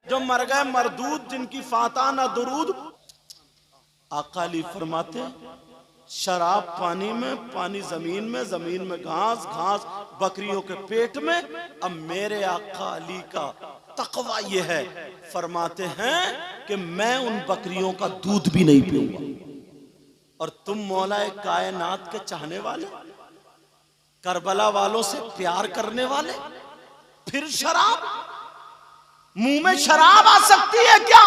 जो मर गए मरदूद, जिनकी फाता न दुरूद। आका अली फरमाते शराब पानी में, पानी जमीन में, जमीन में घास, घास बकरियों के पेट में। अब मेरे आका अली का तकवा ये है, फरमाते हैं कि मैं उन बकरियों का दूध भी नहीं पीऊंगा। और तुम मौलाए कायनात के चाहने वाले, करबला वालों से प्यार करने वाले, फिर शराब, मुंह में शराब आ सकती है क्या?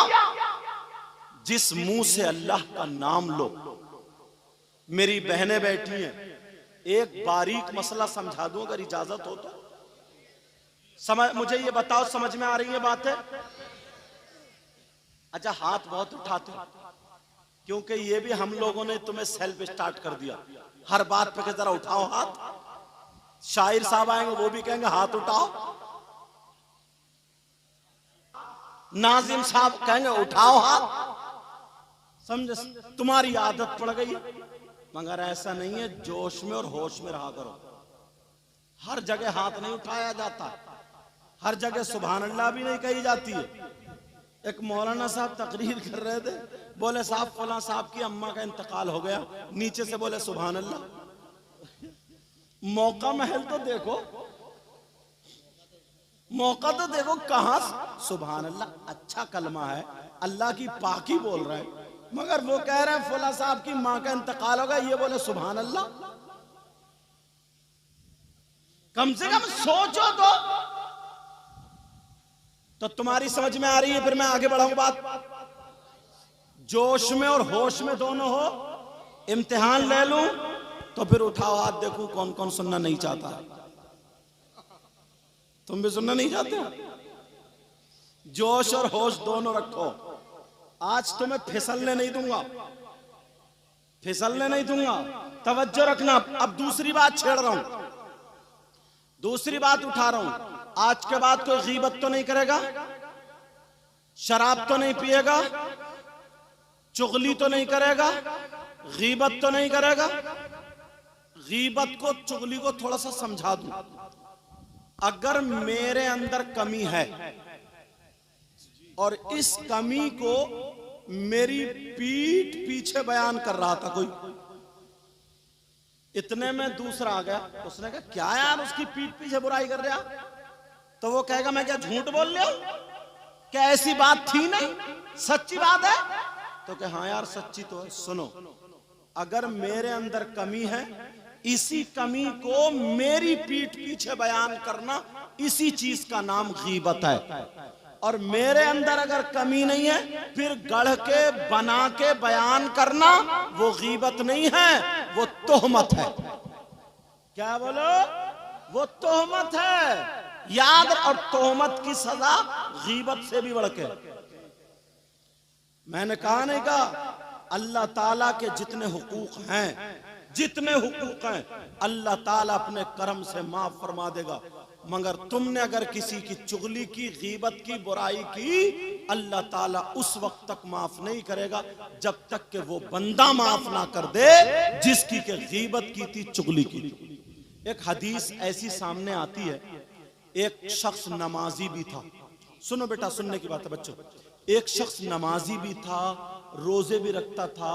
जिस मुंह से अल्लाह का नाम लो। मेरी बहनें बैठी हैं, एक बारीक मसला समझा दूं अगर इजाजत हो तो। समझ, मुझे ये बताओ समझ में आ रही है बातें? अच्छा, हाथ बहुत उठाते हो क्योंकि ये भी हम लोगों ने तुम्हें सेल्फ स्टार्ट कर दिया। हर बात पे जरा उठाओ हाथ। शायर साहब आएंगे वो भी कहेंगे हाथ उठाओ, नाजिम साहब कहेंगे उठाओ हाथ। समझे? तुम्हारी आदत पड़ गई। मगर ऐसा नहीं है, जोश में और होश में रहा करो। हर जगह हाथ नहीं उठाया जाता, हर जगह सुभान अल्लाह भी नहीं कही जाती है। एक मौलाना साहब तकरीर कर रहे थे, बोले साहब फलां साहब की अम्मा का इंतकाल हो गया, नीचे से बोले सुभान अल्लाह। मौका महल तो देखो, मौका तो देखो, कहां सुभान अल्लाह अच्छा कलमा है, अल्लाह की पाकी बोल रहे हैं, मगर वो कह रहे हैं फलां साहब की मां का इंतकाल हो गया, ये बोले सुभान अल्लाह। कम से कम सोचो तो तुम्हारी समझ में आ रही है। फिर मैं आगे बढ़ाऊं बात। जोश में और होश में दोनों हो, इम्तिहान ले लूं तो फिर उठाओ हाथ, देखूं कौन कौन सुनना नहीं चाहता। तुम भी सुनना नहीं चाहते? जोश और होश दोनों रखो। आज तुम्हें फिसलने नहीं दूंगा, फिसलने नहीं दूंगा, तवज्जो रखना। अब दूसरी बात छेड़ रहा हूं, दूसरी बात उठा रहा हूं। आज के बाद कोई गीबत तो नहीं करेगा, शराब तो नहीं पिएगा, चुगली तो नहीं करेगा, गीबत तो नहीं करेगा। गीबत को, चुगली को थोड़ा सा समझा दूं। अगर मेरे अंदर कमी है और इस कमी को मेरी पीठ पीछे बयान कर रहा था कोई, इतने में दूसरा आ गया, उसने कहा क्या यार उसकी पीठ पीछे बुराई कर रहा? तो वो कहेगा मैं क्या झूठ बोल रहा हूं? क्या ऐसी बात थी नहीं, सच्ची बात है? तो कहे हाँ यार सच्ची तो है। सुनो, अगर मेरे अंदर कमी है, इसी कमी को मेरी पीठ पीछे बयान करना, इसी चीज का नाम गीबत है। और मेरे अंदर अगर कमी नहीं है, फिर गढ़ के बना के बयान करना वो गीबत नहीं है, वो तोहमत है। क्या बोलो? वो तोहमत है। याद, और तोहमत की सजा गीबत से भी बढ़ के। मैंने कहा नहीं कहा, अल्लाह ताला के जितने हुकूक हैं, जितने हुकूक हैं, अल्लाह ताला अपने करम से माफ फरमा देगा। मगर तुमने अगर किसी की चुगली की, गीबत की, बुराई की, अल्लाह ताला उस वक्त तक माफ नहीं करेगा जब तक कि वो बंदा माफ ना कर दे जिसकी के गीबत की थी, चुगली की थी। एक हदीस ऐसी सामने आती है, एक शख्स नमाजी भी था। सुनो बेटा, सुनने की बात है बच्चों। एक शख्स नमाजी भी था, रोजे भी रखता था,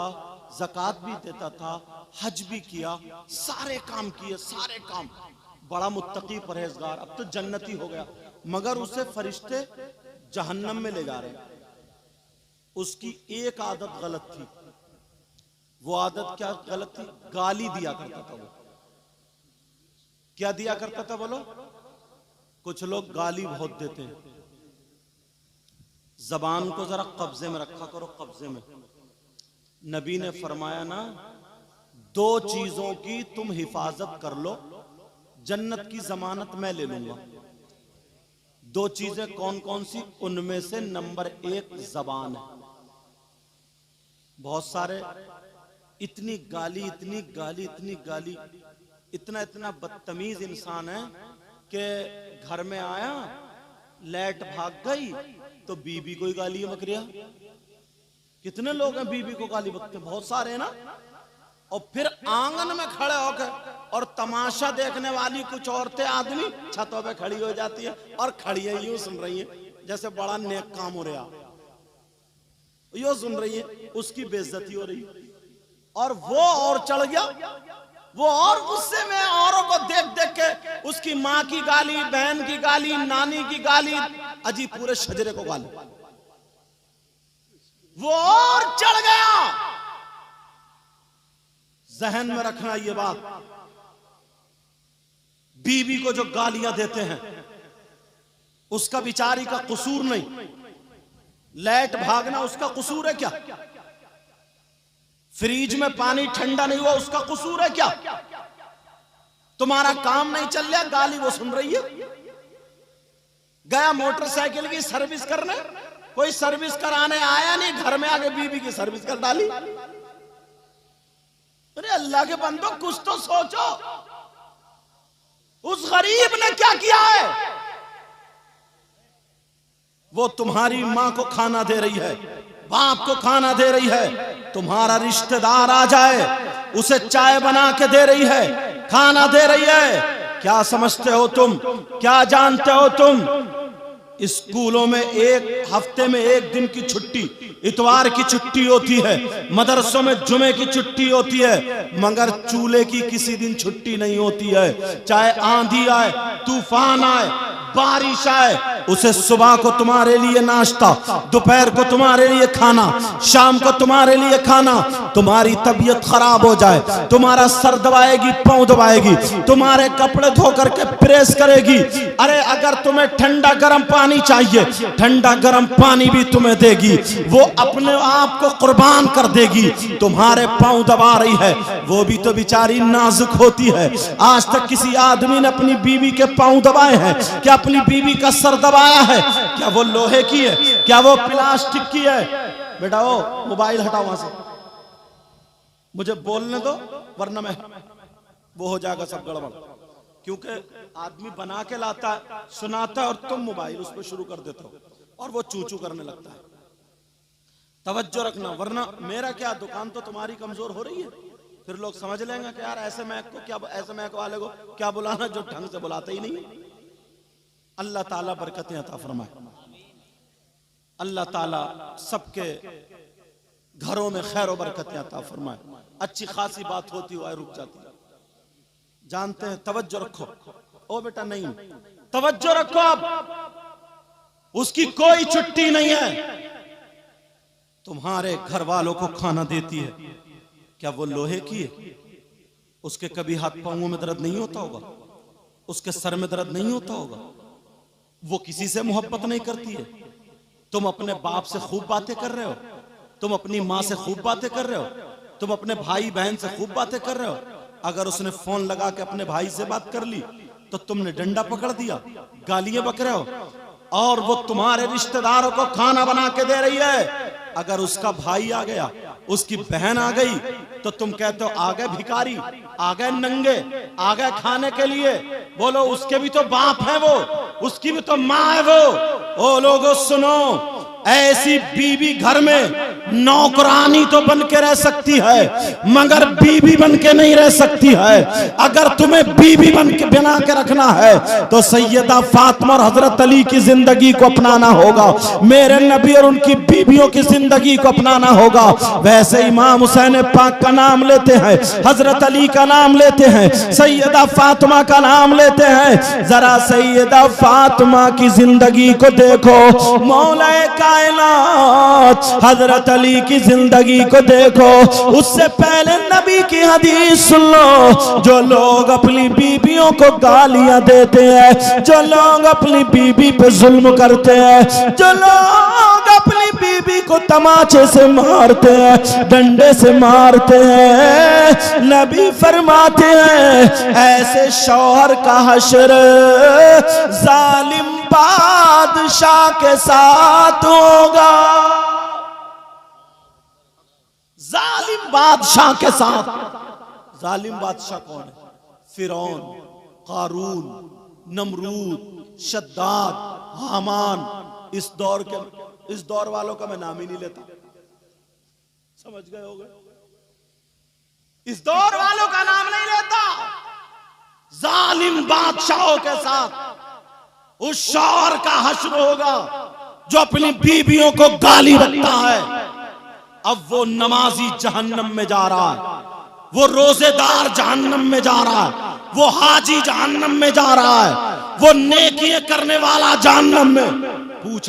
ज़कात भी देता था, हज भी किया, सारे काम किए, सारे काम, बड़ा मुत्तकी परहेजगार, अब तो जन्नती हो गया। मगर उसे फरिश्ते जहन्नम में ले जा रहे। उसकी एक आदत गलत थी। वो आदत क्या गलत थी? गाली दिया करता था वो। क्या दिया करता था बोलो? कुछ लोग गाली बहुत देते हैं। जबान को जरा कब्जे में रखा करो, कब्जे में। नबी ने फरमाया ना, दो चीजों की तुम हिफाजत कर लो, जन्नत की जमानत मैं ले लूंगा। दो चीजें कौन कौन सी? उनमें से नंबर 1 जबान है। बहुत सारे इतनी गाली, इतनी गाली, इतनी गाली, इतना इतना बदतमीज इंसान है कि घर में आया, लाइट भाग गई तो बीबी को ही गाली बकरिया। कितने लोग हैं बीबी को गाली बकते? बहुत सारे हैं ना। और फिर आंगन में खड़े होकर और तमाशा देखने वाली कुछ औरतें, आदमी छतों पे खड़ी हो जाती है और खड़ी यूं सुन रही है, जैसे बड़ा नेक काम हो रहा, यो सुन रही है, उसकी बेइज्जती हो रही, और वो और चढ़ गया, वो और गुस्से में औरों को देख देख के उसकी माँ की गाली, बहन की गाली, नानी की गाली, अजी पूरे शजरे को गाली, वो और चढ़ गया। जहन में रखना ये बात, बीवी को जो गालियां देते हैं उसका बिचारी का कसूर नहीं, लाइट भागना उसका कसूर है क्या? फ्रिज में पानी ठंडा नहीं हुआ उसका कसूर है क्या? तुम्हारा काम नहीं चल रहा, गाली वो सुन रही है। गया मोटरसाइकिल की सर्विस करने, कोई सर्विस कराने आया नहीं, घर में आके बीवी की सर्विस कर डाली। अरे अल्लाह के बंदो कुछ तो सोचो, उस गरीब ने क्या किया है? वो तुम्हारी मां को खाना दे रही है, बाप को खाना दे रही है, तुम्हारा रिश्तेदार आ जाए उसे चाय बना के दे रही है, खाना दे रही है। क्या समझते हो तुम, क्या जानते हो तुम? स्कूलों में एक हफ्ते में एक दिन की छुट्टी, इतवार की छुट्टी होती है, मदरसों में जुमे की छुट्टी होती है, मगर चूल्हे की किसी दिन छुट्टी नहीं होती है। चाहे आंधी आए, तूफान आए, बारिश आए, उसे सुबह को तुम्हारे लिए नाश्ता, दोपहर को तुम्हारे लिए खाना, शाम को तुम्हारे लिए खाना। तुम्हारी तबीयत खराब हो जाए, तुम्हारा सर दबाएगी, पांव दबाएगी, तुम्हारे कपड़े धो करके प्रेस करेगी। अरे अगर तुम्हें ठंडा गर्म पानी चाहिए, ठंडा गर्म पानी भी तुम्हें देगी। वो अपने आप को कुर्बान कर देगी, तुम्हारे पांव दबा रही है, वो भी तो बेचारी नाजुक होती है। आज तक किसी आदमी ने अपनी बीवी के पांव दबाए हैं क्या? अपनी बीवी का सर दबाया है क्या? वो लोहे की है क्या? वो प्लास्टिक की है? बेटा वो मोबाइल हटाओ वहां से, मुझे बोलने दो, वरना मैं वो हो जाएगा सब गड़बड़। क्योंकि आदमी बना के लाता है, सुनाता है, और तुम मोबाइल उस पर शुरू कर देते हो और वो चू चू करने लगता है। तवज्जो रखना, वरना मेरा क्या, दुकान तो तुम्हारी कमजोर हो रही है। फिर लोग समझ लेंगे कि यार ऐसे मैक को क्या, ऐसे मैक वाले को क्या बुलाना जो ढंग से बुलाते ही नहीं। अल्लाह ताला बरकतें अता फरमाए, अल्लाह ताला सबके घरों में खैर और बरकतें अता फरमाए। अच्छी खासी बात होती हुआ रुक जाती है, जानते हैं। तवज्जो रखो, ओ बेटा नहीं, तवज्जो रखो। अब उसकी कोई छुट्टी नहीं है, तुम्हारे घर वालों को खाना देती है, क्या वो लोहे की है? उसके कभी हाथ पांवों में दर्द नहीं होता होगा? उसके सर में दर्द नहीं होता होगा? वो किसी से मोहब्बत नहीं करती है? तुम अपने बाप से खूब बातें कर रहे हो, तुम अपनी माँ से खूब बातें कर रहे हो, तुम अपने भाई बहन से खूब बातें कर रहे हो। अगर उसने फोन लगा के अपने भाई से बात कर ली तो तुमने डंडा पकड़ दिया, गालियां बक रहे हो। और वो तुम्हारे रिश्तेदारों को खाना बना के दे रही है। अगर उसका भाई आ गया, उसकी बहन आ गई, तो तुम कहते हो आ गए भिखारी, आ गए नंगे, आ गए खाने के लिए। बोलो उसके भी तो बाप है वो, उसकी भी तो माँ है वो। ओ लोगों सुनो, ऐसी बीवी घर में नौकरानी तो बन के रह सकती है, मगर बीवी बन के नहीं रह सकती है। अगर तुम्हें बीवी बन के बना के रखना है तो सैयदा फातिमा और हजरत अली की जिंदगी को अपनाना होगा, मेरे नबी और उनकी बीवियों की जिंदगी को अपनाना होगा। वैसे इमाम हुसैन पाक का नाम लेते हैं, हजरत अली का नाम लेते हैं, सैयदा फातिमा का नाम लेते हैं। जरा सैयदा फातिमा की जिंदगी को देखो, मौलाए कायनात हजरत अली की जिंदगी को देखो। उससे पहले नबी की हदीस सुन लो। जो लोग अपनी बीवियों को गालियां देते हैं, जो लोग अपनी बीवी पे जुल्म करते हैं, जो लोग अपनी बीवी को तमाचे से मारते हैं, डंडे से मारते हैं, नबी फरमाते हैं ऐसे शौहर का हश्र जालिम बादशाह के साथ होगा। जालिम बादशाह के साथ। जालिम बादशाह कौन है? फिरौन, कारून, नमरूद, शद्दाद, हामान। इस दौर वालों का मैं नाम ही नहीं लेता, समझ गए होगे? इस दौर वालों का नाम नहीं लेता। जालिम बादशाहों के साथ उस शौहर का हश्र होगा जो अपनी बीवियों को गाली बकता है, अब वो नमाजी जहन्नम में जा रहा है, वो रोजेदार जहन्नम में जा रहा है, वो हाजी जहन्नम में जा रहा है, वो नेकियां करने वाला जहन्नम में। पूछा